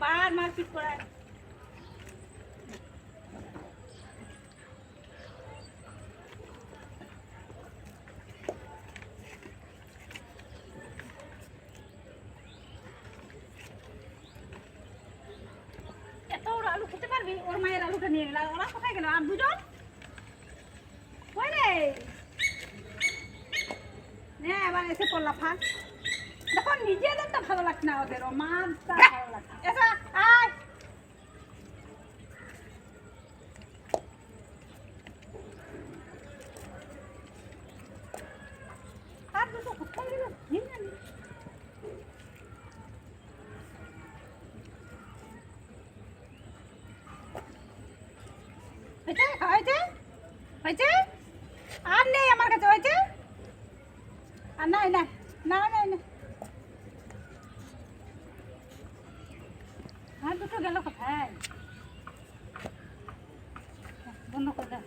আবার মারপিট করে। এত ওর আলু খেতে পারবি? ওর মায়ের আলুটা নিয়ে গেল। ওরা কোথায় গেল? আর দুজন কই রে? হ্যাঁ, এবার এসে পড়লা ফাঁক। দেখো নিজেদের তো ভালো লাগছে না, ওদের ও মাছটা ভালো লাগছে। এসা আয়, আর দুটো কোথায় গেল? হয়েছে হয়েছে হয়েছে, আর নেই আমার কাছে। হয়েছে আর নাই না, না না না, আর দুটো গেল কোথায়? বন্ধ করে দে।